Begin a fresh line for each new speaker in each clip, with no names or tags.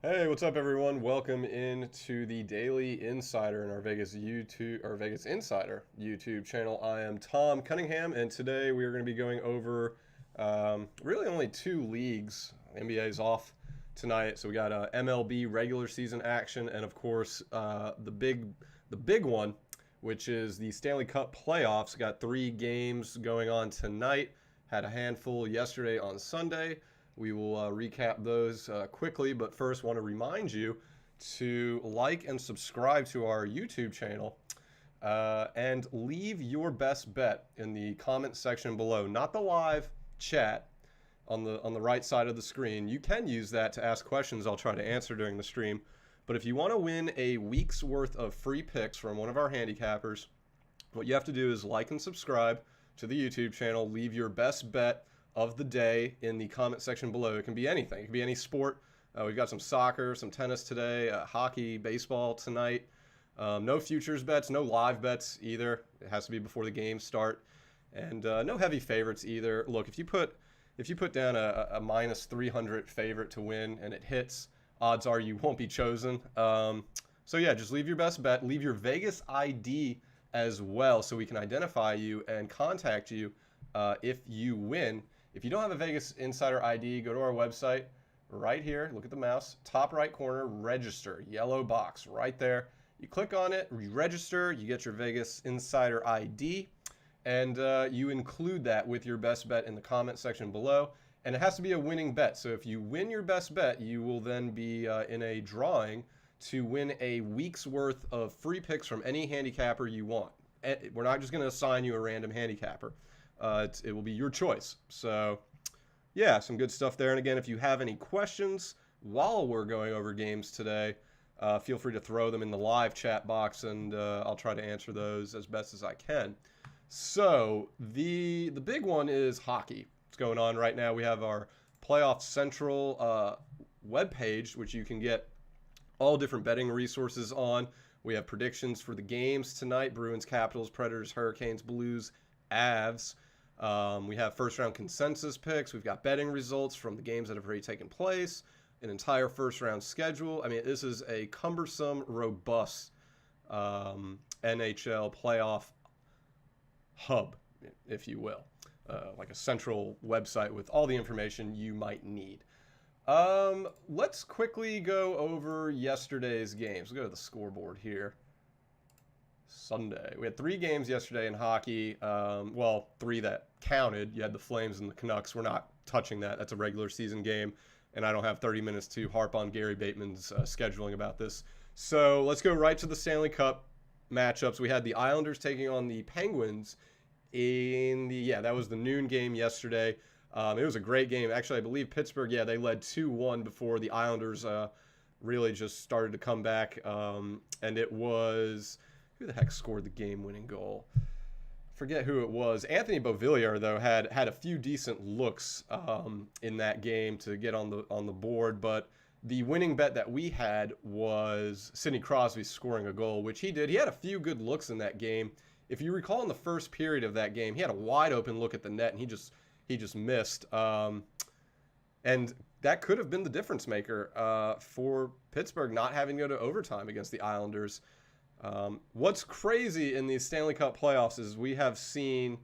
Hey, what's up, everyone? Welcome into the Daily Insider in our Vegas Insider YouTube channel. I am Thom Cunningham, and today we are going to be going over really only two leagues. The NBA is off tonight, so we got MLB regular season action, and of course the big one, which is the Stanley Cup playoffs. Got three games going on tonight. Had a handful yesterday on Sunday. We will recap those quickly, but first want to remind you to like and subscribe to our YouTube channel and leave your best bet in the comment section below. Not the live chat on the right side of the screen. You can use that to ask questions I'll try to answer during the stream. But if you want to win a week's worth of free picks from one of our handicappers, what you have to do is like and subscribe to the YouTube channel, leave your best bet of the day in the comment section below. It can be anything. It can be any sport. We've got some soccer, some tennis today, hockey, baseball tonight. No futures bets, no live bets either. It has to be before the games start, and no heavy favorites either. Look, if you put down a minus 300 favorite to win and it hits, odds are you won't be chosen. So yeah, just leave your best bet. Leave your Vegas ID as well, so we can identify you and contact you if you win. If you don't have a Vegas Insider ID, go to our website right here. Look at the mouse, top right corner, register, yellow box right there. You click on it, you register, you get your Vegas Insider ID, and you include that with your best bet in the comment section below. And it has to be a winning bet. So if you win your best bet, you will then be in a drawing to win a week's worth of free picks from any handicapper you want. We're not just going to assign you a random handicapper. It will be your choice. So, yeah, some good stuff there. And again, if you have any questions while we're going over games today, feel free to throw them in the live chat box, and I'll try to answer those as best as I can. So, the big one is hockey. What's going on right now? We have our Playoff Central webpage, which you can get all different betting resources on. We have predictions for the games tonight: Bruins, Capitals, Predators, Hurricanes, Blues, Avs. We have first round consensus picks. We've got betting results from the games that have already taken place, an entire first round schedule. I mean, this is a cumbersome, robust NHL playoff hub, if you will, like a central website with all the information you might need. Let's quickly go over yesterday's games. We'll go to the scoreboard here. Sunday. We had three games yesterday in hockey. Well, three that counted. You had the Flames and the Canucks. We're not touching that. That's a regular season game, and I don't have 30 minutes to harp on Gary Bateman's scheduling about this. So let's go right to the Stanley Cup matchups. We had the Islanders taking on the Penguins that was the noon game yesterday. It was a great game. Actually, I believe Pittsburgh, they led 2-1 before the Islanders really just started to come back. And it was... Who the heck scored the game-winning goal? Forget who it was. Anthony Beauvillier, though, had a few decent looks in that game to get on the board, but the winning bet that we had was Sidney Crosby scoring a goal, which he did. He had a few good looks in that game. If you recall, in the first period of that game, he had a wide-open look at the net, and he just missed. And that could have been the difference maker for Pittsburgh not having to go to overtime against the Islanders. What's crazy in the Stanley Cup playoffs is we have seen,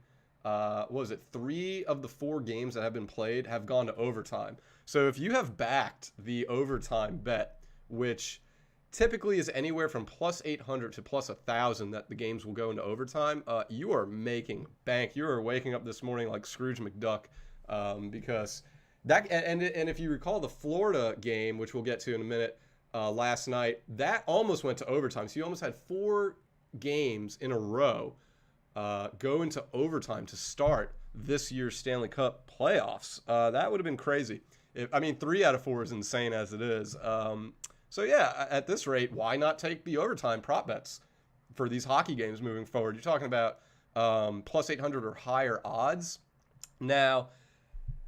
three of the four games that have been played have gone to overtime. So if you have backed the overtime bet, which typically is anywhere from plus 800 to plus 1,000 that the games will go into overtime, you are making bank. You are waking up this morning like Scrooge McDuck, because that, and if you recall the Florida game, which we'll get to in a minute, last night, that almost went to overtime. So you almost had four games in a row go into overtime to start this year's Stanley Cup playoffs. That would have been crazy. 3 out of 4 is insane as it is. So yeah, at this rate, why not take the overtime prop bets for these hockey games moving forward? You're talking about plus 800 or higher odds. Now,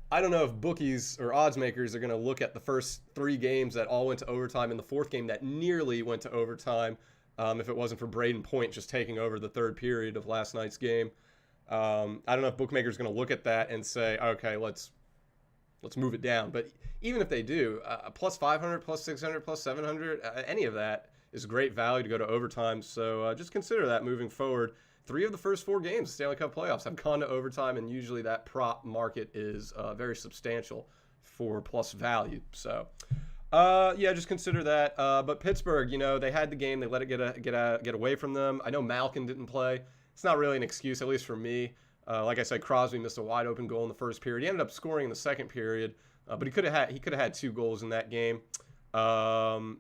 I don't know if bookies or odds makers are going to look at the first three games that all went to overtime and the fourth game that nearly went to overtime, if it wasn't for Braden Point just taking over the third period of last night's game. I don't know if bookmakers are going to look at that and say, okay, let's let's move it down. But even if they do, plus 500, plus 600, plus 700, any of that is great value to go to overtime. So just consider that moving forward. 3 of the first 4 games, Stanley Cup playoffs, have gone to overtime, and usually that prop market is very substantial for plus value. So, yeah, just consider that. But Pittsburgh, they had the game, they let it get away from them. I know Malkin didn't play. It's not really an excuse, at least for me. Like I said, Crosby missed a wide open goal in the first period. He ended up scoring in the second period, but he could have had 2 goals in that game. And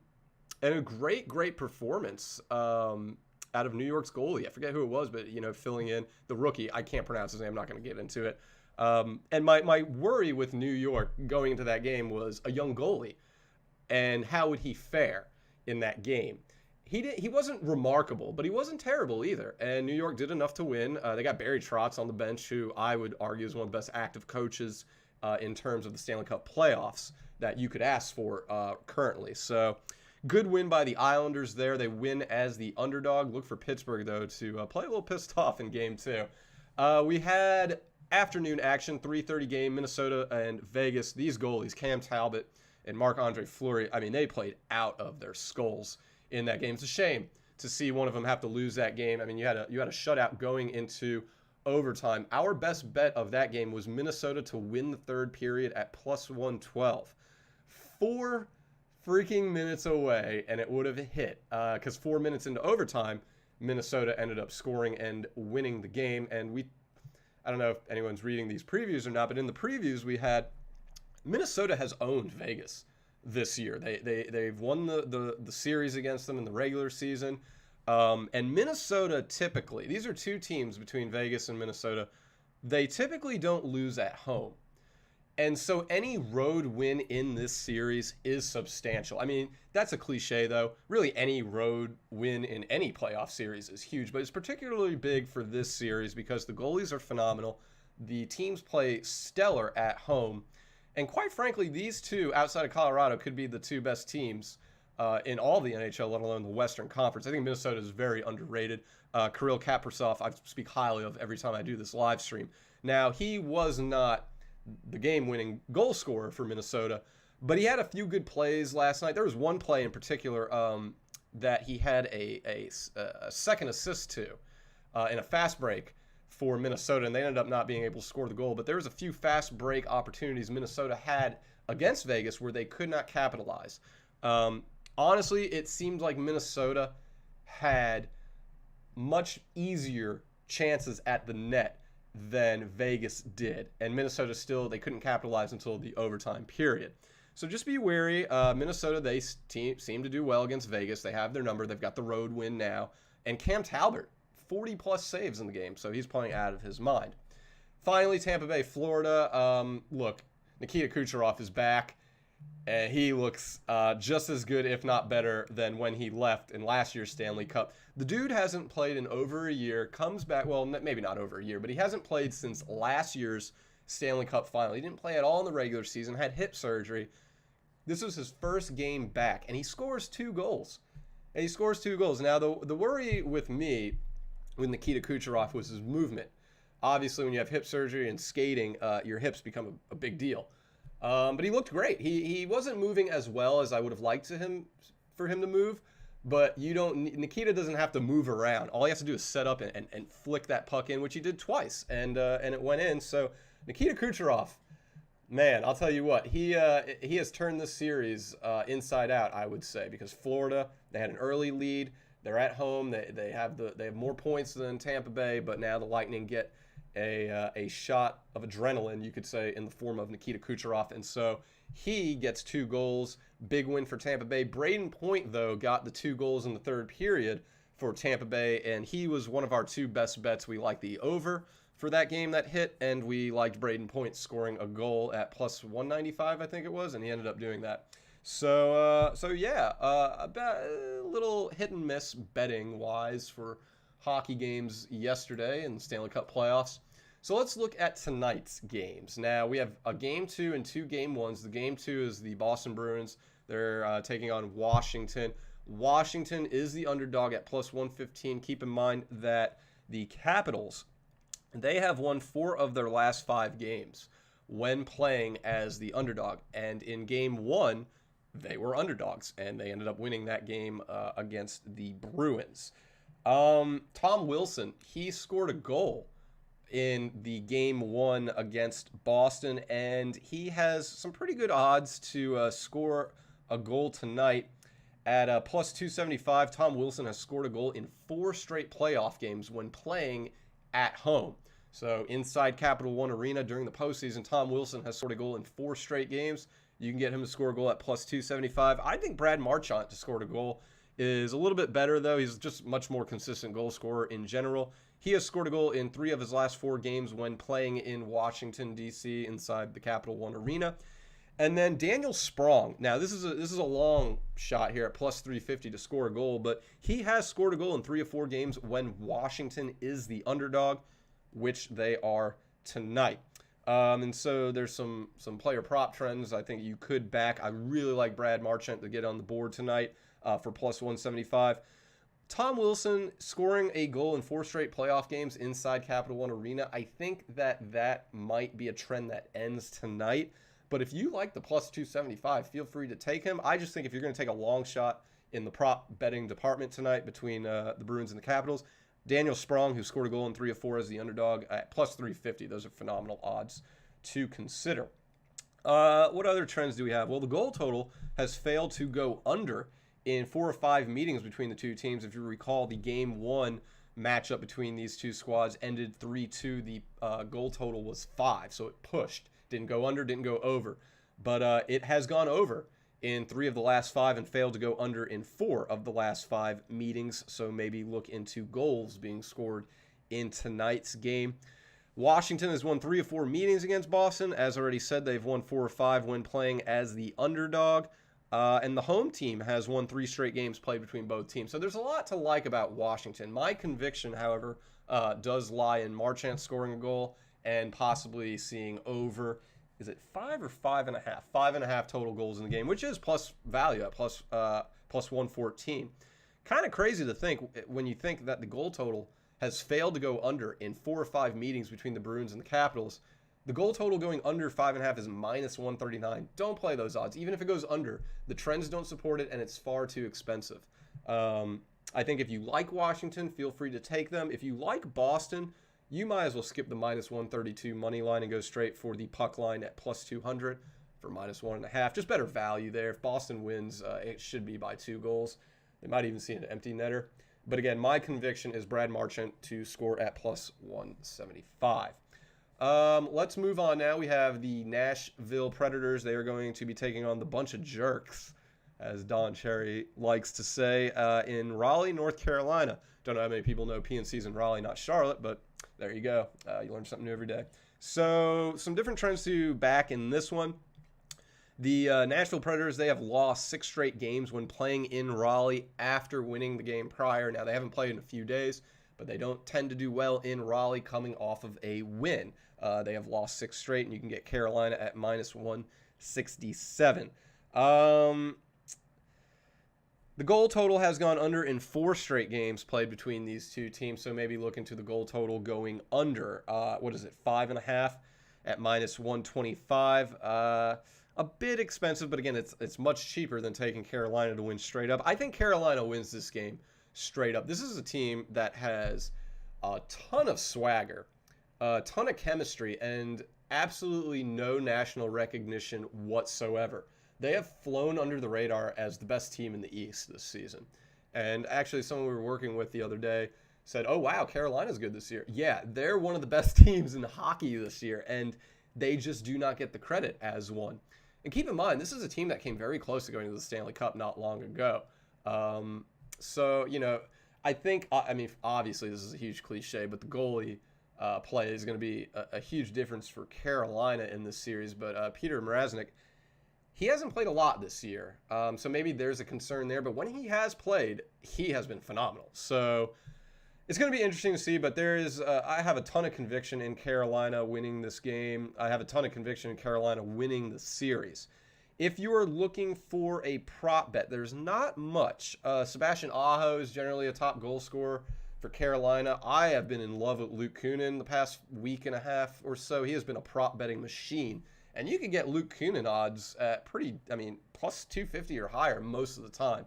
a great performance out of New York's goalie. I forget who it was, but filling in the rookie. I can't pronounce his name. I'm not going to get into it. And my worry with New York going into that game was a young goalie, and how would he fare in that game? He wasn't remarkable, but he wasn't terrible either. And New York did enough to win. They got Barry Trotz on the bench, who I would argue is one of the best active coaches in terms of the Stanley Cup playoffs that you could ask for currently. So good win by the Islanders there. They win as the underdog. Look for Pittsburgh, though, to play a little pissed off in Game 2. We had afternoon action, 3:30 game, Minnesota and Vegas. These goalies, Cam Talbot and Marc-Andre Fleury, I mean, they played out of their skulls in that game. It's a shame to see one of them have to lose that game. I mean, you had a shutout going into overtime. Our best bet of that game was Minnesota to win the third period at plus 112. 4 freaking minutes away, and it would have hit because 4 minutes into overtime, Minnesota ended up scoring and winning the game. And I don't know if anyone's reading these previews or not, but in the previews we had Minnesota has owned Vegas this year. They've won the series against them in the regular season. And Minnesota typically, these are 2 teams between Vegas and Minnesota, they typically don't lose at home. And so any road win in this series is substantial. I mean, that's a cliche, though. Really, any road win in any playoff series is huge, but it's particularly big for this series because the goalies are phenomenal. The teams play stellar at home. And quite frankly, these 2, outside of Colorado, could be the 2 best teams in all the NHL, let alone the Western Conference. I think Minnesota is very underrated. Kirill Kaprizov, I speak highly of every time I do this live stream. Now, he was not the game-winning goal scorer for Minnesota, but he had a few good plays last night. There was one play in particular that he had a second assist to in a fast break for Minnesota, and they ended up not being able to score the goal. But there was a few fast break opportunities Minnesota had against Vegas where they could not capitalize. Honestly, it seemed like Minnesota had much easier chances at the net than Vegas did, and Minnesota still, they couldn't capitalize until the overtime period. So just be wary. Minnesota, they seem to do well against Vegas. They have their number. They've got the road win now. And Cam Talbot, 40-plus saves in the game, so he's playing out of his mind. Finally, Tampa Bay, Florida. Look, Nikita Kucherov is back, and he looks just as good, if not better, than when he left in last year's Stanley Cup. The dude hasn't played in over a year, comes back, well, maybe not over a year, but he hasn't played since last year's Stanley Cup final. He didn't play at all in the regular season, had hip surgery. This was his first game back, and he scores 2 goals. Now, the worry with me with Nikita Kucherov was his movement. Obviously, when you have hip surgery and skating, your hips become a big deal. But he looked great. He wasn't moving as well as I would have liked for him to move, but Nikita doesn't have to move around. All he has to do is set up and flick that puck in, which he did twice, and it went in. So Nikita Kucherov, man, I'll tell you what, he has turned this series inside out, I would say, because Florida, they had an early lead. They're at home. They have more points than Tampa Bay, but now the Lightning get a shot of adrenaline, you could say, in the form of Nikita Kucherov, and so he gets 2 goals. Big win for Tampa Bay. Braden Point, though, got the 2 goals in the third period for Tampa Bay, and he was one of our 2 best bets. We liked the over for that game that hit, and we liked Braden Point scoring a goal at plus 195, I think it was, and he ended up doing that. So yeah, a little hit and miss betting wise for hockey games yesterday in the Stanley Cup playoffs. So let's look at tonight's games. Now, we have a Game 2 and 2 Game 1s. The Game 2 is the Boston Bruins. They're taking on Washington. Washington is the underdog at plus 115. Keep in mind that the Capitals, they have won 4 of their last 5 games. when playing as the underdog. And in game one, they were underdogs, and they ended up winning that game against the Bruins. Tom Wilson, he scored a goal in the game one against Boston, and he has some pretty good odds to score a goal tonight at plus 275. Tom Wilson has scored a goal in 4 straight playoff games when playing at home. So inside Capital One Arena during the postseason, Tom Wilson has scored a goal in 4 straight games. You can get him to score a goal at plus 275. I think Brad Marchand to score a goal is a little bit better, though. He's just much more consistent goal scorer in general. He has scored a goal in 3 of his last 4 games when playing in Washington, D.C. inside the Capital One Arena. And then Daniel Sprong. Now, this is a long shot here at plus 350 to score a goal, but he has scored a goal in 3 of 4 games when Washington is the underdog, which they are tonight. And so there's some player prop trends I think you could back. I really like Brad Marchand to get on the board tonight for plus 175. Tom Wilson scoring a goal in 4 straight playoff games inside Capital One Arena. I think that might be a trend that ends tonight. But if you like the plus 275, feel free to take him. I just think if you're going to take a long shot in the prop betting department tonight between the Bruins and the Capitals, Daniel Sprong, who scored a goal in 3 of 4 as the underdog, at plus 350. Those are phenomenal odds to consider. What other trends do we have? Well, the goal total has failed to go under in 4 or 5 meetings between the two teams. If you recall, the game 1 matchup between these two squads ended 3-2. The goal total was 5, so it pushed. Didn't go under, didn't go over. But it has gone over in 3 of the last 5 and failed to go under in 4 of the last 5 meetings. So maybe look into goals being scored in tonight's game. Washington has won 3 of 4 meetings against Boston. As already said, they've won 4 or 5 when playing as the underdog. And the home team has won 3 straight games played between both teams. So there's a lot to like about Washington. My conviction, however, does lie in Marchand scoring a goal and possibly seeing over, is it 5 or 5.5? 5.5 total goals in the game, which is plus value at plus 114. Kind of crazy to think when you think that the goal total has failed to go under in 4 or 5 meetings between the Bruins and the Capitals. The goal total going under 5.5 is minus 139. Don't play those odds. Even if it goes under, the trends don't support it, and it's far too expensive. I think if you like Washington, feel free to take them. If you like Boston, you might as well skip the minus 132 money line and go straight for the puck line at plus 200 for minus 1.5. Just better value there. If Boston wins, it should be by 2 goals. They might even see an empty netter. But again, my conviction is Brad Marchand to score at plus 175. Let's move on now. We have the Nashville Predators. They are going to be taking on the bunch of jerks, as Don Cherry likes to say, in Raleigh, North Carolina. Don't know how many people know PNC's in Raleigh, not Charlotte, but there you go. You learn something new every day. So some different trends to back in this one. The Nashville Predators, they have lost 6 straight games when playing in Raleigh after winning the game prior. Now, they haven't played in a few days, but they don't tend to do well in Raleigh coming off of a win. They have lost 6 straight, and you can get Carolina at minus 167. The goal total has gone under in 4 straight games played between these two teams, so maybe look into the goal total going under. 5.5 at minus 125. A bit expensive, but again, it's much cheaper than taking Carolina to win straight up. I think Carolina wins this game straight up. This is a team that has a ton of swagger, a ton of chemistry, and absolutely no national recognition whatsoever. They have flown under the radar as the best team in the East this season. And actually, someone we were working with the other day said, oh, wow, Carolina's good this year. Yeah, they're one of the best teams in hockey this year, and they just do not get the credit as one. And keep in mind, this is a team that came very close to going to the Stanley Cup not long ago. So, I think, obviously this is a huge cliche, but the goalie play is going to be a huge difference for Carolina in this series. But Peter Mrazek, he hasn't played a lot this year, so maybe there's a concern there. But when he has played, he has been phenomenal. So it's going to be interesting to see, but I have a ton of conviction in Carolina winning this game. I have a ton of conviction in Carolina winning the series. If you are looking for a prop bet, there's not much. Sebastian Aho is generally a top goal scorer for Carolina. I have been in love with Luke Kunin the past week and a half or so. He has been a prop betting machine. And you can get Luke Kunin odds at plus 250 or higher most of the time.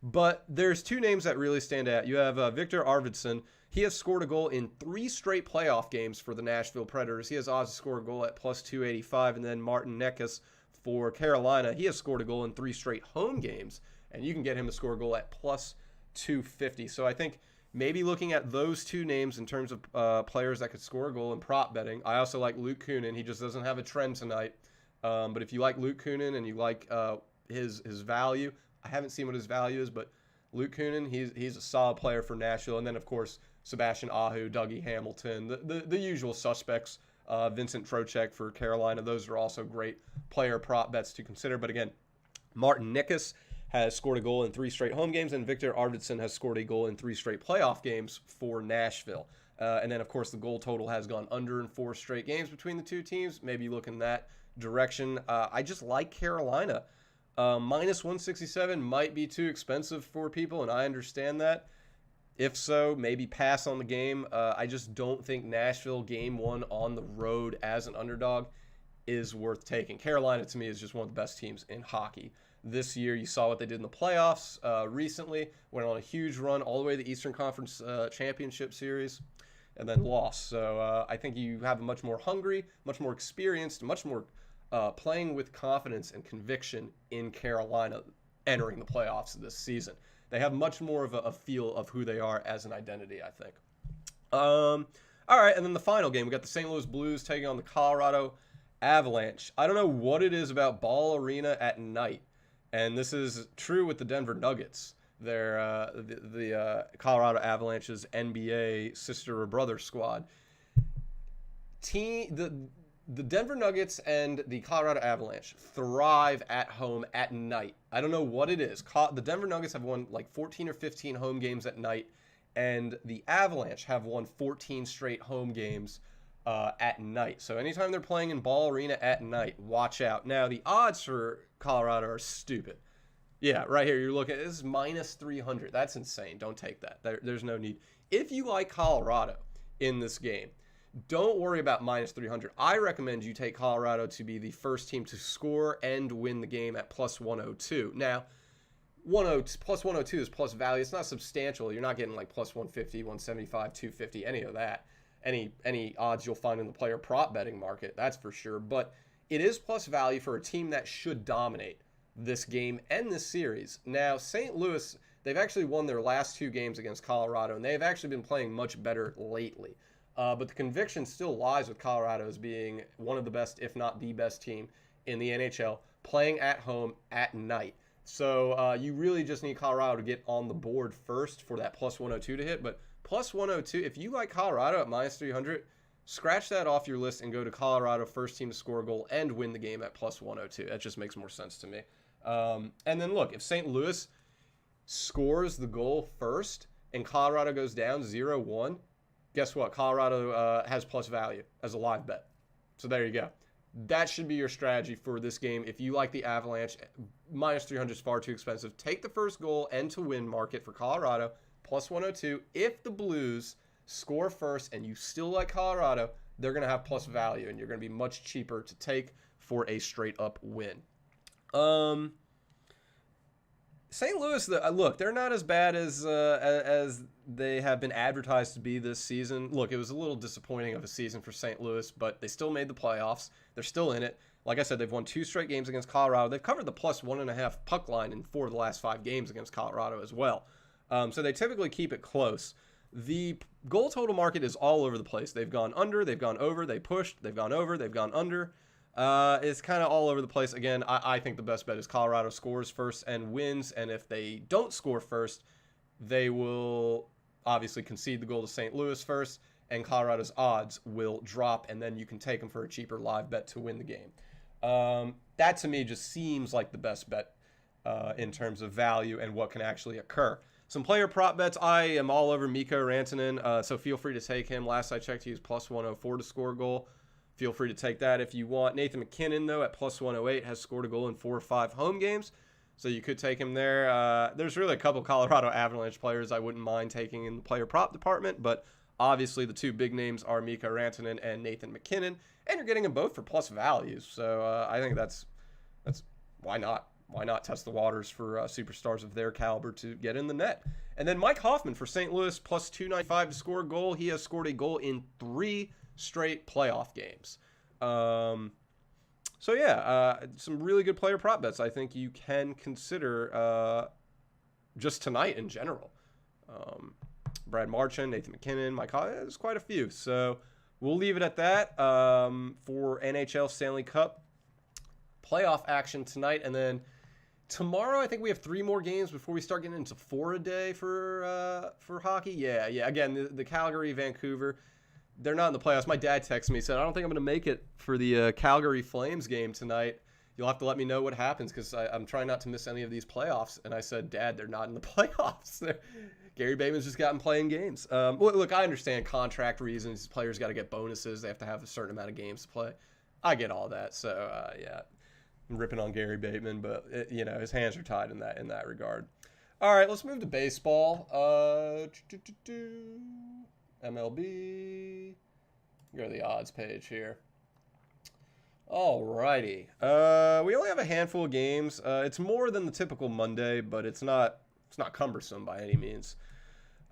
But there's two names that really stand out. You have Victor Arvidsson. He has scored a goal in 3 straight playoff games for the Nashville Predators. He has odds to score a goal at plus 285. And then Martin Necas for Carolina. He has scored a goal in 3 straight home games. And you can get him to score a goal at plus 250. So I think maybe looking at those two names in terms of players that could score a goal in prop betting. I also like Luke Kunin. He just doesn't have a trend tonight. But if you like Luke Kunin and you like his value, I haven't seen what his value is, but Luke Kunin, he's a solid player for Nashville. And then, of course, Sebastian Aho, Dougie Hamilton, the usual suspects, Vincent Trocheck for Carolina. Those are also great player prop bets to consider. But again, Martin Necas has scored a goal in 3 straight home games, and Victor Arvidsson has scored a goal in 3 straight playoff games for Nashville. And then, of course, the goal total has gone under in 4 straight games between the two teams. Maybe look in that direction. I just like Carolina. Minus 167 might be too expensive for people, and I understand that. If so, maybe pass on the game. I just don't think Nashville game 1 on the road as an underdog is worth taking. Carolina, to me, is just one of the best teams in hockey. This year, you saw what they did in the playoffs recently. Went on a huge run all the way to the Eastern Conference Championship Series and then lost. So I think you have a much more hungry, much more experienced, much more playing with confidence and conviction in Carolina entering the playoffs this season. They have much more of a feel of who they are as an identity, I think. All right, and then the final game, we got the St. Louis Blues taking on the Colorado Avalanche. I don't know what it is about Ball Arena at night, and this is true with the Denver Nuggets. They're the Colorado Avalanche's NBA sister or brother squad. The Denver Nuggets and the Colorado Avalanche thrive at home at night. I don't know what it is. The Denver Nuggets have won like 14 or 15 home games at night, and the Avalanche have won 14 straight home games at night. So anytime they're playing in Ball Arena at night, watch out. Now, the odds for Colorado are stupid. Yeah, right here, you're looking at this is minus 300. That's insane. Don't take that. There's no need. If you like Colorado in this game, don't worry about minus 300. I recommend you take Colorado to be the first team to score and win the game at plus 102. Now, plus 102 is plus value. It's not substantial. You're not getting like plus 150, 175, 250, any of that. Any odds you'll find in the player prop betting market, that's for sure. But it is plus value for a team that should dominate this game and this series. Now, St. Louis, they've actually won their last 2 games against Colorado, and they've actually been playing much better lately. But the conviction still lies with Colorado as being one of the best, if not the best team in the NHL, playing at home at night. So you really just need Colorado to get on the board first for that plus 102 to hit. But plus 102, if you like Colorado at minus 300, scratch that off your list and go to Colorado, first team to score a goal and win the game at plus 102. That just makes more sense to me. And then look, if St. Louis scores the goal first and Colorado goes down 0-1, guess what? Colorado has plus value as a live bet. So there you go. That should be your strategy for this game. If you like the Avalanche, minus 300 is far too expensive. Take the first goal and to win market for Colorado, plus 102. If the Blues score first and you still like Colorado, they're going to have plus value, and you're going to be much cheaper to take for a straight-up win. St. Louis, look, they're not as bad as they have been advertised to be this season. Look, it was a little disappointing of a season for St. Louis, but they still made the playoffs. They're still in it. Like I said, they've won 2 straight games against Colorado. They've covered the plus 1.5 puck line in 4 of the last 5 games against Colorado as well. So they typically keep it close. The goal total market is all over the place. They've gone under, they've gone over, they pushed, they've gone over, they've gone under. It's kind of all over the place. Again, I think the best bet is Colorado scores first and wins, and if they don't score first, they will obviously concede the goal to St. Louis first, and Colorado's odds will drop, and then you can take them for a cheaper live bet to win the game. That to me just seems like the best bet in terms of value and what can actually occur. Some player prop bets. I am all over Mikko Rantanen, so feel free to take him. Last I checked, he was plus 104 to score a goal. Feel free to take that if you want. Nathan McKinnon, though, at plus 108, has scored a goal in 4 or 5 home games. So you could take him there. There's really a couple Colorado Avalanche players I wouldn't mind taking in the player prop department, but obviously the two big names are Mikko Rantanen and Nathan MacKinnon, and you're getting them both for plus values. So I think that's why not? Why not test the waters for superstars of their caliber to get in the net? And then Mike Hoffman for St. Louis, plus 295 to score a goal. He has scored a goal in 3 straight playoff games. So yeah, some really good player prop bets I think you can consider just tonight in general. Brad Marchand, Nathan MacKinnon, Mike Hoffman, there's quite a few. So we'll leave it at that for NHL Stanley Cup playoff action tonight. And then tomorrow, I think we have 3 more games before we start getting into 4 a day for hockey. Yeah. Again, the Calgary, Vancouver, they're not in the playoffs. My dad texted me, he said, I don't think I'm going to make it for the Calgary Flames game tonight. You'll have to let me know what happens because I'm trying not to miss any of these playoffs. And I said, Dad, they're not in the playoffs. Gary Bateman's just gotten playing games. Look, I understand contract reasons. Players got to get bonuses. They have to have a certain amount of games to play. I get all that. So, yeah. Ripping on Gary Bateman, but his hands are tied in that regard. All right, let's move to baseball. MLB. Go to the odds page here. All righty. We only have a handful of games. It's more than the typical Monday, but it's not cumbersome by any means.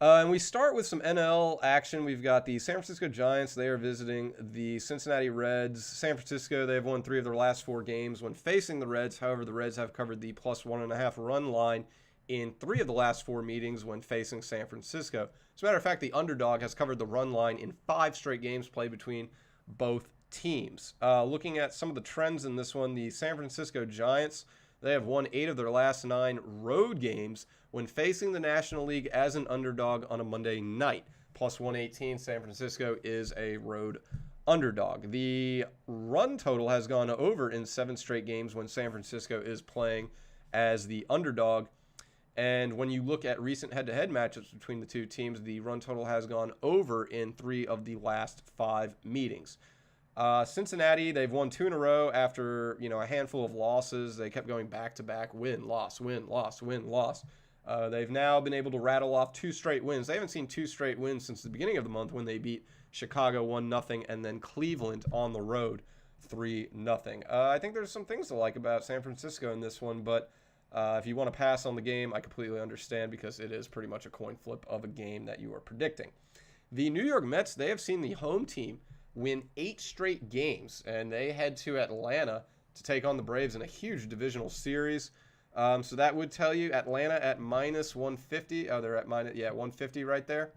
And we start with some NL action. We've got the San Francisco Giants. They are visiting the Cincinnati Reds. San Francisco, they have won 3 of their last 4 games when facing the Reds. However, the Reds have covered the plus 1.5 run line in 3 of the last 4 meetings when facing San Francisco. As a matter of fact, the underdog has covered the run line in 5 straight games played between both teams. Looking at some of the trends in this one, the San Francisco Giants, they have won 8 of their last 9 road games when facing the National League as an underdog on a Monday night. Plus 118, San Francisco is a road underdog. The run total has gone over in 7 straight games when San Francisco is playing as the underdog. And when you look at recent head-to-head matchups between the two teams, the run total has gone over in 3 of the last 5 meetings. Cincinnati, they've won 2 in a row after, a handful of losses. They kept going back-to-back, win, loss, win, loss, win, loss. They've now been able to rattle off 2 straight wins. They haven't seen 2 straight wins since the beginning of the month when they beat Chicago 1-0 and then Cleveland on the road 3-0. I think there's some things to like about San Francisco in this one, but if you want to pass on the game, I completely understand because it is pretty much a coin flip of a game that you are predicting. The New York Mets, they have seen the home team win 8 straight games, and they head to Atlanta to take on the Braves in a huge divisional series. So that would tell you Atlanta at minus 150. Oh, they're at minus 150 right there.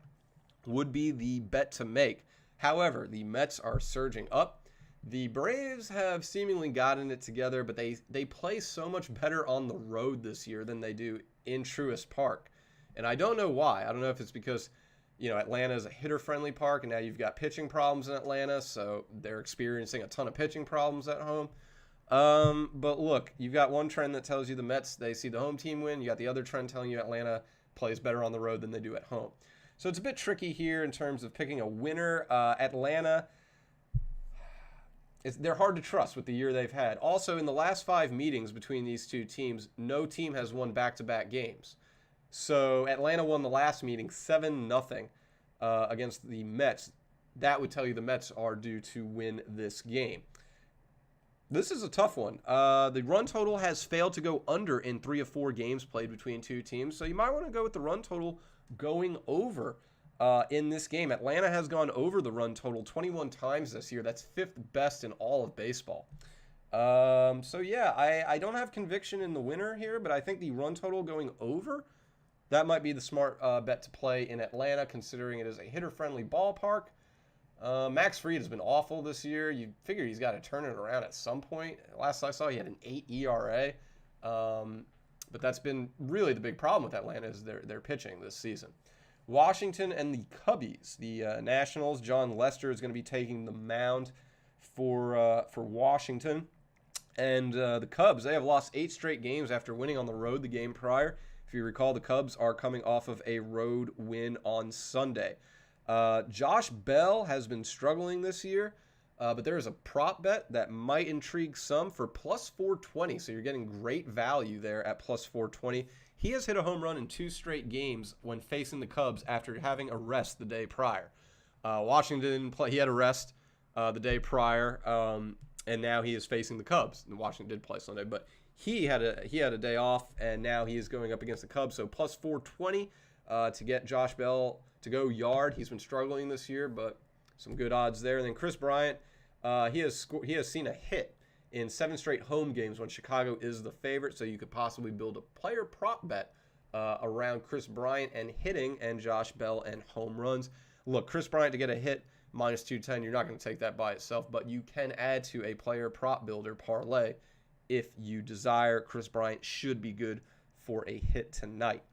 Would be the bet to make. However, the Mets are surging up. The Braves have seemingly gotten it together, but they play so much better on the road this year than they do in Truist Park. And I don't know why. I don't know if it's because, Atlanta is a hitter-friendly park, and now you've got pitching problems in Atlanta, so they're experiencing a ton of pitching problems at home. But look, you've got one trend that tells you the Mets, they see the home team win. You got the other trend telling you Atlanta plays better on the road than they do at home. So it's a bit tricky here in terms of picking a winner. Atlanta, they're hard to trust with the year they've had. Also, in the last 5 meetings between these two teams, no team has won back-to-back games. So Atlanta won the last meeting 7-0 against the Mets. That would tell you the Mets are due to win this game. This is a tough one. The run total has failed to go under in 3 of 4 games played between two teams, so you might want to go with the run total going over in this game. Atlanta has gone over the run total 21 times this year. That's 5th best in all of baseball. So yeah, I don't have conviction in the winner here, but I think the run total going over, that might be the smart bet to play in Atlanta, considering it is a hitter-friendly ballpark. Max Fried has been awful this year. You figure he's got to turn it around at some point. Last I saw, he had an 8 ERA. But that's been really the big problem with Atlanta is their pitching this season. Washington and the Cubbies. The Nationals, John Lester is going to be taking the mound for Washington. And the Cubs, they have lost 8 straight games after winning on the road the game prior. If you recall, the Cubs are coming off of a road win on Sunday. Josh Bell has been struggling this year. But there is a prop bet that might intrigue some for plus 420. So you're getting great value there at plus 420. He has hit a home run in 2 straight games when facing the Cubs after having a rest the day prior. Washington didn't play. He had a rest the day prior, and now he is facing the Cubs. And Washington did play Sunday, but he had a day off, and now he is going up against the Cubs. So plus 420 to get Josh Bell to go yard. He's been struggling this year, but some good odds there. And then Chris Bryant, he has seen a hit in 7 straight home games when Chicago is the favorite. So you could possibly build a player prop bet around Chris Bryant and hitting and Josh Bell and home runs. Look, Chris Bryant to get a hit minus 210, you're not going to take that by itself, but you can add to a player prop builder parlay if you desire. Chris Bryant should be good for a hit tonight.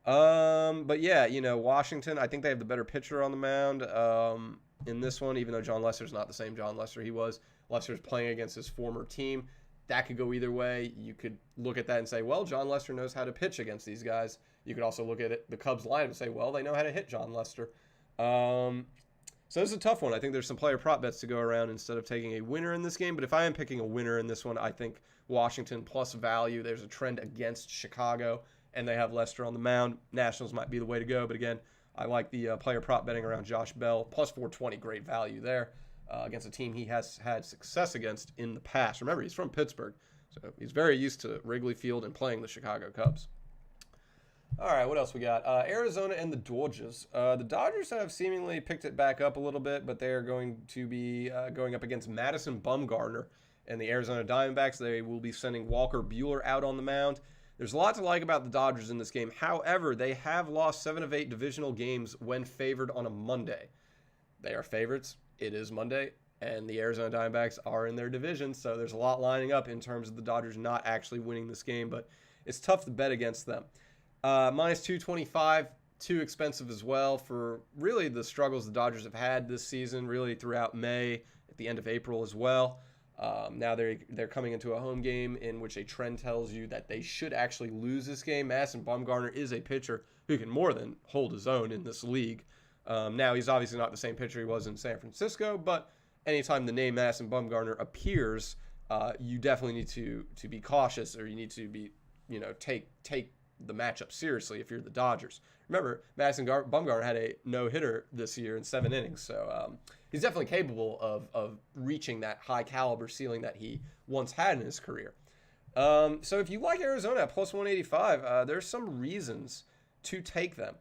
But yeah, Washington, I think they have the better pitcher on the mound in this one, even though John Lester's not the same John Lester he was. Lester's playing against his former team. That could go either way. You could look at that and say, well, John Lester knows how to pitch against these guys. You could also look at the Cubs lineup and say, well, they know how to hit John Lester. So this is a tough one. I think there's some player prop bets to go around instead of taking a winner in this game. But if I am picking a winner in this one, I think Washington plus value. There's a trend against Chicago, and they have Lester on the mound. Nationals might be the way to go. But again, I like the player prop betting around Josh Bell. Plus 420, great value there against a team he has had success against in the past. Remember, he's from Pittsburgh, so he's very used to Wrigley Field and playing the Chicago Cubs. All right, what else we got? Arizona and the Dodgers. The Dodgers have seemingly picked it back up a little bit, but they are going to be going up against Madison Bumgarner and the Arizona Diamondbacks. They will be sending Walker Buehler out on the mound. There's a lot to like about the Dodgers in this game. However, they have lost 7 of 8 divisional games when favored on a Monday. They are favorites. It is Monday, and the Arizona Diamondbacks are in their division, so there's a lot lining up in terms of the Dodgers not actually winning this game, but it's tough to bet against them. Minus 225, too expensive as well for really the struggles the Dodgers have had this season, really throughout May, at the end of April as well. Now they're coming into a home game in which a trend tells you that they should actually lose this game. Madison Bumgarner is a pitcher who can more than hold his own in this league. Now he's obviously not the same pitcher he was in San Francisco, but anytime the name Madison Bumgarner appears, you definitely need to be cautious, or you need to be, take the matchup seriously if you're the Dodgers. Remember, Madison Bumgarner had a no-hitter this year in 7 innings, so he's definitely capable of reaching that high caliber ceiling that he once had in his career. So if you like Arizona at plus 185, there's some reasons to take them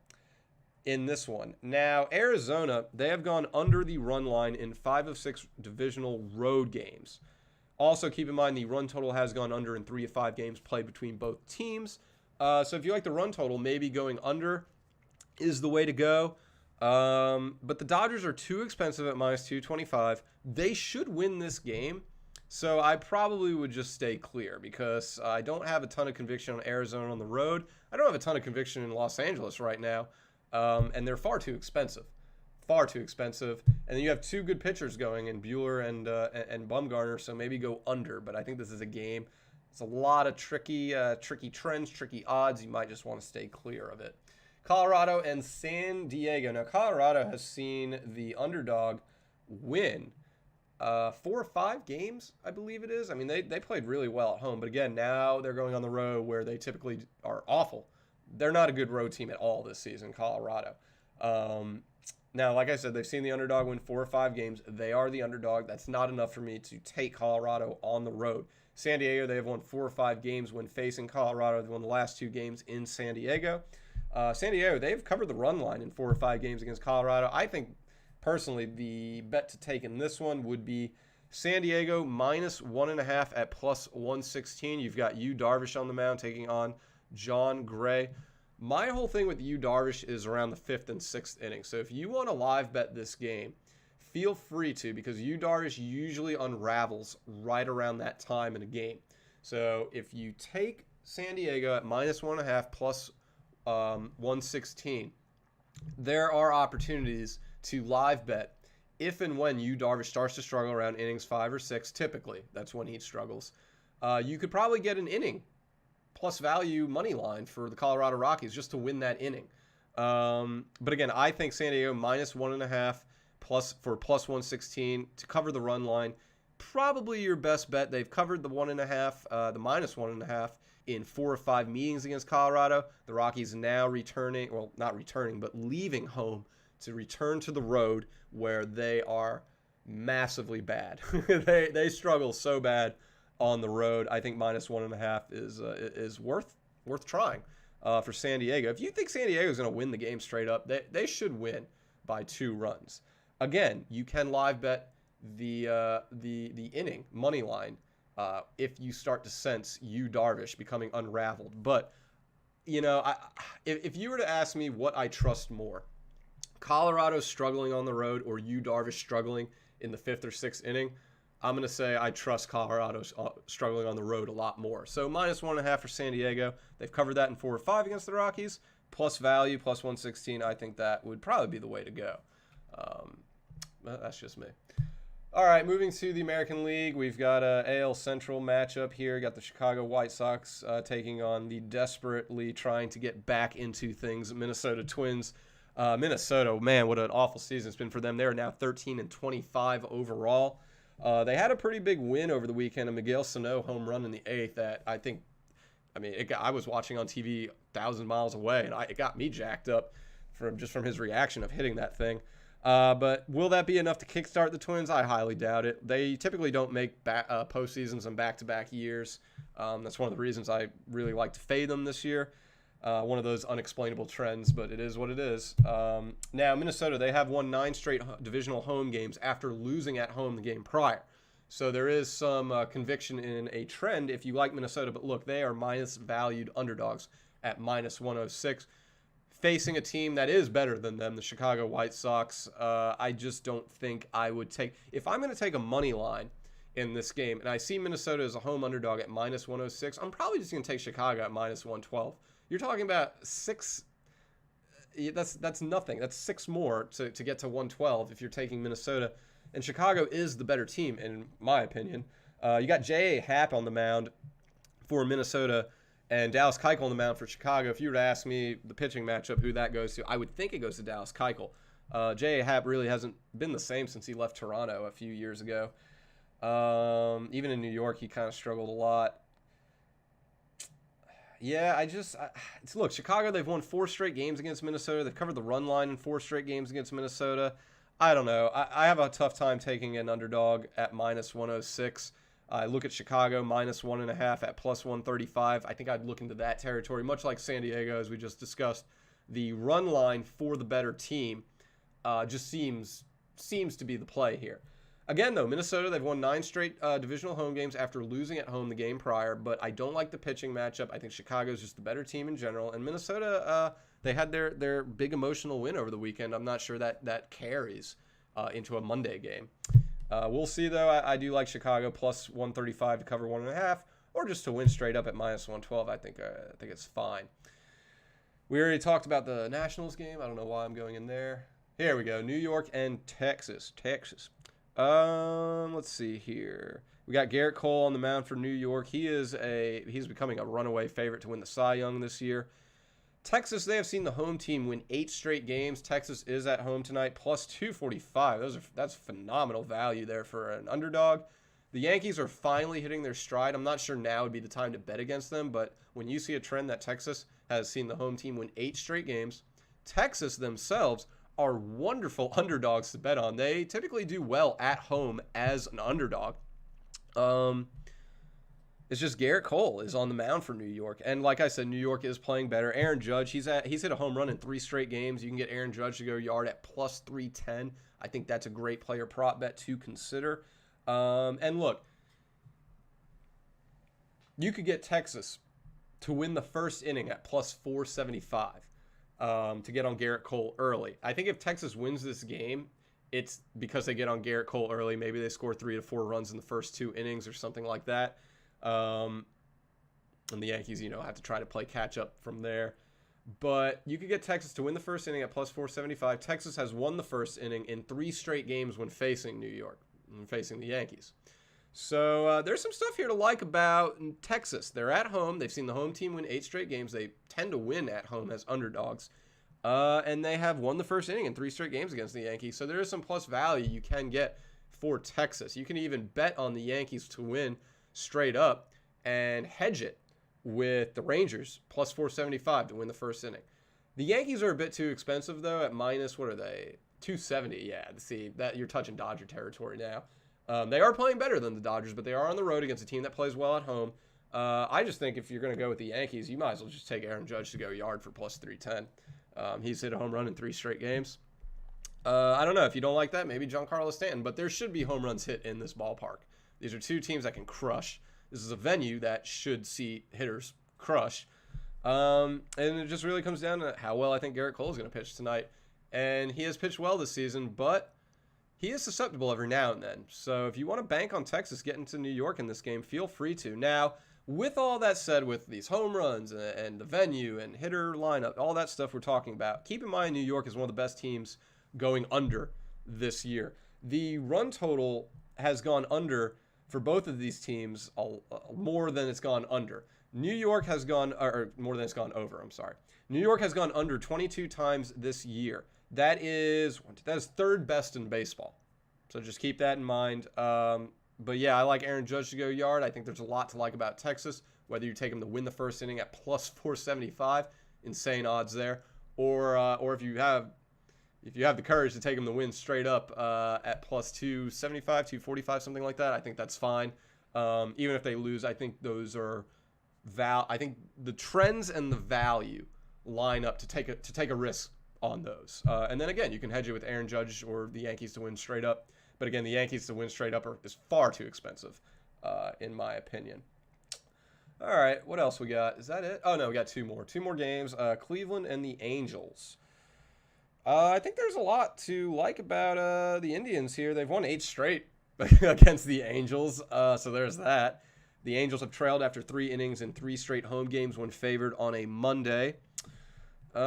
in this one. Now, Arizona, they have gone under the run line in 5 of 6 divisional road games. Also, keep in mind the run total has gone under in 3 of 5 games played between both teams. So if you like the run total, maybe going under is the way to go. But the Dodgers are too expensive at minus 225. They should win this game. So I probably would just stay clear because I don't have a ton of conviction on Arizona on the road. I don't have a ton of conviction in Los Angeles right now. And they're far too expensive. Far too expensive. And then you have 2 good pitchers going in Buehler and Bumgarner, so maybe go under. But I think this is a game. It's a lot of tricky trends, tricky odds. You might just want to stay clear of it. Colorado and San Diego. Now, Colorado has seen the underdog win 4 or 5 games, I believe it is. I mean, they played really well at home. But again, now they're going on the road where they typically are awful. They're not a good road team at all this season, Colorado. Now, like I said, they've seen the underdog win 4 or 5 games. They are the underdog. That's not enough for me to take Colorado on the road. San Diego, they have won 4 or 5 games when facing Colorado. They won the last 2 games in San Diego. San Diego, they've covered the run line in 4 or 5 games against Colorado. I think, personally, the bet to take in this one would be San Diego minus 1.5 at plus 116. You've got Yu Darvish on the mound taking on John Gray. My whole thing with Yu Darvish is around the 5th and 6th inning. So if you want to live bet this game, feel free to, because Yu Darvish usually unravels right around that time in a game. So if you take San Diego at minus 1.5 plus 116, there are opportunities to live bet if and when Yu Darvish starts to struggle around innings 5 or 6. Typically, that's when he struggles. You could probably get an inning plus value money line for the Colorado Rockies just to win that inning. But again, I think San Diego minus 1.5 plus 116 to cover the run line. Probably your best bet. They've covered the 1.5, the minus 1.5 in 4 or 5 meetings against Colorado. The Rockies now returning, well, not returning, but leaving home to return to the road where they are massively bad. they struggle so bad on the road. I think minus 1.5 is worth trying for San Diego. If you think San Diego is going to win the game straight up, they should win by 2 runs. Again, you can live bet the inning money line if you start to sense Yu Darvish becoming unraveled. But if you were to ask me what I trust more, Colorado struggling on the road or Yu Darvish struggling in the 5th or 6th inning, I'm going to say I trust Colorado struggling on the road a lot more. So minus 1.5 for San Diego. They've covered that in 4 or 5 against the Rockies. Plus value, plus 116. I think that would probably be the way to go. That's just me. All right, moving to the American League. We've got a AL Central matchup here. Got the Chicago White Sox taking on the desperately trying to get back into things Minnesota Twins. Minnesota, man, what an awful season it's been for them. They're now 13-25 overall. They had a pretty big win over the weekend, a Miguel Sano home run in the 8th that I was watching on TV 1,000 miles away, and it got me jacked up from his reaction of hitting that thing. But will that be enough to kickstart the Twins? I highly doubt it. They typically don't make postseasons in back-to-back years. That's one of the reasons I really like to fade them this year. One of those unexplainable trends, but it is what it is. Now, Minnesota, they have won 9 straight divisional home games after losing at home the game prior. So there is some conviction in a trend if you like Minnesota. But look, they are minus valued underdogs at minus 106. Facing a team that is better than them, the Chicago White Sox, I just don't think I would take. If I'm going to take a money line in this game, and I see Minnesota as a home underdog at minus 106, I'm probably just going to take Chicago at minus 112. You're talking about 6. That's nothing. That's 6 more to get to 112 if you're taking Minnesota. And Chicago is the better team, in my opinion. You got J.A. Happ on the mound for Minnesota and Dallas Keuchel on the mound for Chicago. If you were to ask me the pitching matchup, who that goes to, I would think it goes to Dallas Keuchel. J.A. Happ really hasn't been the same since he left Toronto a few years ago. Even in New York, he kind of struggled a lot. Yeah, look, Chicago, they've won 4 straight games against Minnesota. They've covered the run line in 4 straight games against Minnesota. I don't know. I have a tough time taking an underdog at minus 106. I look at Chicago minus 1.5 at plus 135. I think I'd look into that territory, much like San Diego, as we just discussed. The run line for the better team just seems to be the play here. Again, though, Minnesota, they've won 9 straight divisional home games after losing at home the game prior, but I don't like the pitching matchup. I think Chicago's just the better team in general, and Minnesota, they had their big emotional win over the weekend. I'm not sure that carries into a Monday game. We'll see, though. I do like Chicago plus 135 to cover 1.5, or just to win straight up at minus 112. I think it's fine. We already talked about the Nationals game. I don't know why I'm going in there. Here we go. New York and Texas. Let's see here. We got Garrett Cole on the mound for New York. He's becoming a runaway favorite to win the Cy Young this year. Texas, they have seen the home team win 8 straight games. Texas is at home tonight, plus 245. That's phenomenal value there for an underdog. The Yankees are finally hitting their stride. I'm not sure now would be the time to bet against them, but when you see a trend that Texas has seen the home team win 8 straight games, Texas themselves are wonderful underdogs to bet on. They typically do well at home as an underdog. It's just Garrett Cole is on the mound for New York. And like I said, New York is playing better. Aaron Judge, he's hit a home run in 3 straight games. You can get Aaron Judge to go yard at plus 310. I think that's a great player prop bet to consider. And look, you could get Texas to win the first inning at plus 475 to get on Garrett Cole early. I think if Texas wins this game, it's because they get on Garrett Cole early. Maybe they score 3 to 4 runs in the first 2 innings or something like that. And the Yankees, have to try to play catch up from there. But you could get Texas to win the first inning at plus 475. Texas has won the first inning in 3 straight games when facing New York, and facing the Yankees. So there's some stuff here to like about Texas. They're at home. They've seen the home team win 8 straight games. They tend to win at home as underdogs. And they have won the first inning in 3 straight games against the Yankees. So there is some plus value you can get for Texas. You can even bet on the Yankees to win straight up and hedge it with the Rangers plus 475 to win the first inning. The Yankees are a bit too expensive, though, at minus, what are they? 270. Yeah, see, that you're touching Dodger territory now. They are playing better than the Dodgers, but they are on the road against a team that plays well at home. I just think if you're going to go with the Yankees, you might as well just take Aaron Judge to go yard for plus 310. He's hit a home run in 3 straight games. I don't know. If you don't like that, maybe Giancarlo Stanton, but there should be home runs hit in this ballpark. These are 2 teams that can crush. This is a venue that should see hitters crush. And it just really comes down to how well I think Garrett Cole is going to pitch tonight. And he has pitched well this season, but he is susceptible every now and then. So if you want to bank on Texas getting to New York in this game, feel free to. Now, with all that said, with these home runs and the venue and hitter lineup, all that stuff we're talking about, keep in mind New York is one of the best teams going under this year. The run total has gone under for both of these teams more than it's gone under. New York has gone, or more than it's gone over, I'm sorry. New York has gone under 22 times this year. That is 3rd best in baseball. So just keep that in mind. But yeah, I like Aaron Judge to go yard. I think there's a lot to like about Texas, whether you take him to win the first inning at plus 475, insane odds there, or if you have the courage to take him to win straight up at plus 275, 245, something like that, I think that's fine. Even if they lose, I think those are I think the trends and the value line up to take a risk on those. And then again, you can hedge it with Aaron Judge or the Yankees to win straight up. But again, the Yankees to win straight up is far too expensive, in my opinion. All right, what else we got? Is that it? Oh, no, we got 2 more. 2 more games. Cleveland and the Angels. I think there's a lot to like about the Indians here. They've won 8 straight against the Angels, so there's that. The Angels have trailed after 3 innings in 3 straight home games when favored on a Monday. The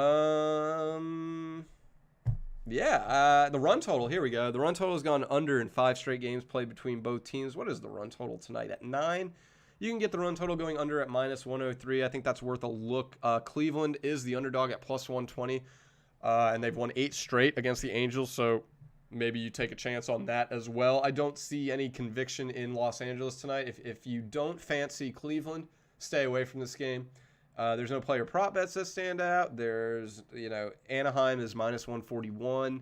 run total, here we go. The run total has gone under in 5 straight games played between both teams. What is the run total tonight? At 9? You can get the run total going under at minus 103. I think that's worth a look. Cleveland is the underdog at plus 120, and they've won 8 straight against the Angels, so maybe you take a chance on that as well. I don't see any conviction in Los Angeles tonight. If you don't fancy Cleveland, stay away from this game. There's no player prop bets that stand out. There's, Anaheim is minus 141,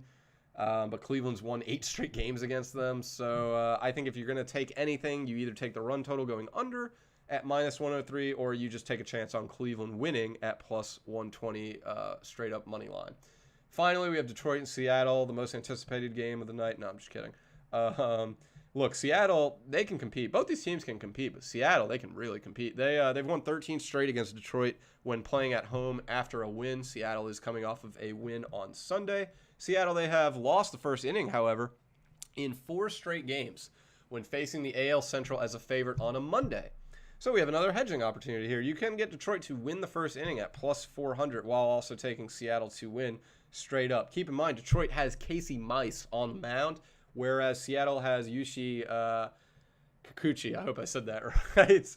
but Cleveland's won 8 straight games against them. So I think if you're going to take anything, you either take the run total going under at minus 103, or you just take a chance on Cleveland winning at plus 120 straight up money line. Finally, we have Detroit and Seattle, the most anticipated game of the night. No, I'm just kidding. Look, Seattle, they can compete. Both these teams can compete, but Seattle, they can really compete. They've won 13 straight against Detroit when playing at home after a win. Seattle is coming off of a win on Sunday. Seattle, they have lost the first inning, however, in 4 straight games when facing the AL Central as a favorite on a Monday. So we have another hedging opportunity here. You can get Detroit to win the first inning at plus 400 while also taking Seattle to win straight up. Keep in mind, Detroit has Casey Mice on the mound, whereas Seattle has Yushi Kikuchi. I hope I said that right.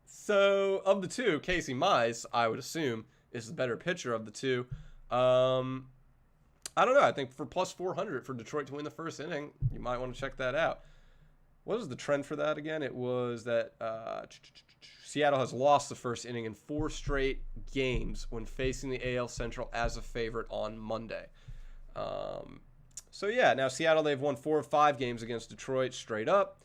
So, of the two, Casey Mize, I would assume, is the better pitcher of the two. I don't know. I think for plus 400 for Detroit to win the first inning, you might want to check that out. What was the trend for that again? It was that Seattle has lost the first inning in 4 straight games when facing the AL Central as a favorite on Monday. So, yeah, now Seattle, they've won 4 of 5 games against Detroit straight up.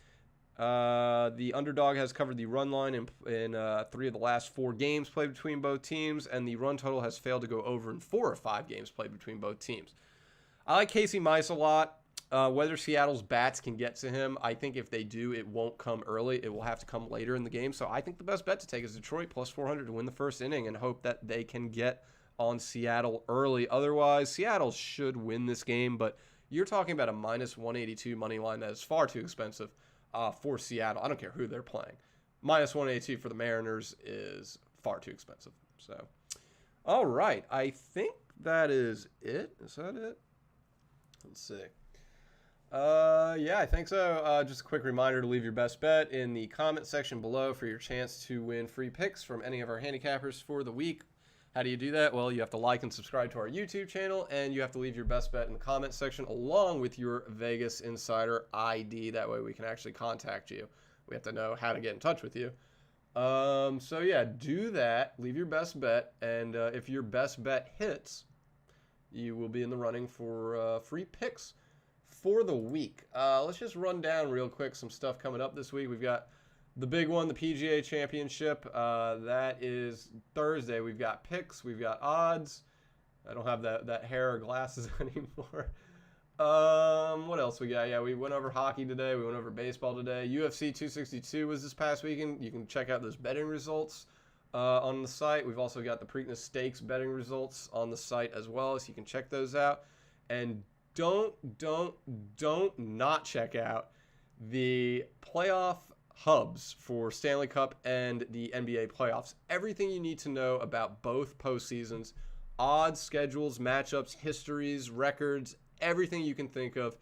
The underdog has covered the run line in 3 of the last 4 games played between both teams, and the run total has failed to go over in 4 of 5 games played between both teams. I like Casey Mice a lot. Whether Seattle's bats can get to him, I think if they do, it won't come early. It will have to come later in the game. So I think the best bet to take is Detroit plus 400 to win the first inning and hope that they can get on Seattle early. Otherwise, Seattle should win this game, but you're talking about a minus 182 money line that is far too expensive for Seattle. I don't care who they're playing. Minus 182 for the Mariners is far too expensive. So, all right. I think that is it. Is that it? Let's see. Yeah, I think so. Just a quick reminder to leave your best bet in the comment section below for your chance to win free picks from any of our handicappers for the week. How do you do that? Well, you have to like and subscribe to our YouTube channel, and you have to leave your best bet in the comment section along with your Vegas Insider ID. That way we can actually contact you. We have to know how to get in touch with you. So yeah, do that. Leave your best bet, and if your best bet hits, you will be in the running for free picks for the week. Let's just run down real quick some stuff coming up this week. We've got the big one, the PGA Championship. That is Thursday. We've got picks. We've got odds. I don't have that hair or glasses anymore. What else we got? Yeah, we went over hockey today. We went over baseball today. UFC 262 was this past weekend. You can check out those betting results on the site. We've also got the Preakness Stakes betting results on the site as well, so you can check those out. And don't not check out the playoff hubs for Stanley Cup and the NBA playoffs. Everything you need to know about both postseasons, odds, schedules, matchups, histories, records, everything you can think of,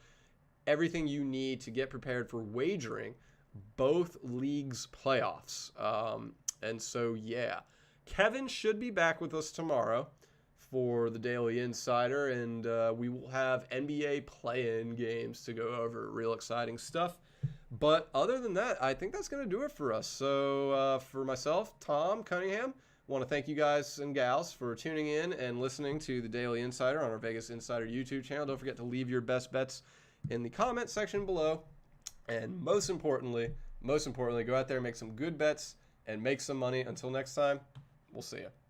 everything you need to get prepared for wagering both leagues' playoffs. And so, yeah, Kevin should be back with us tomorrow for the Daily Insider, and we will have NBA play-in games to go over. Real exciting stuff. But other than that, I think that's going to do it for us. So for myself, Thom Cunningham, want to thank you guys and gals for tuning in and listening to the Daily Insider on our Vegas Insider YouTube channel. Don't forget to leave your best bets in the comment section below. And most importantly, go out there and make some good bets and make some money. Until next time, we'll see you.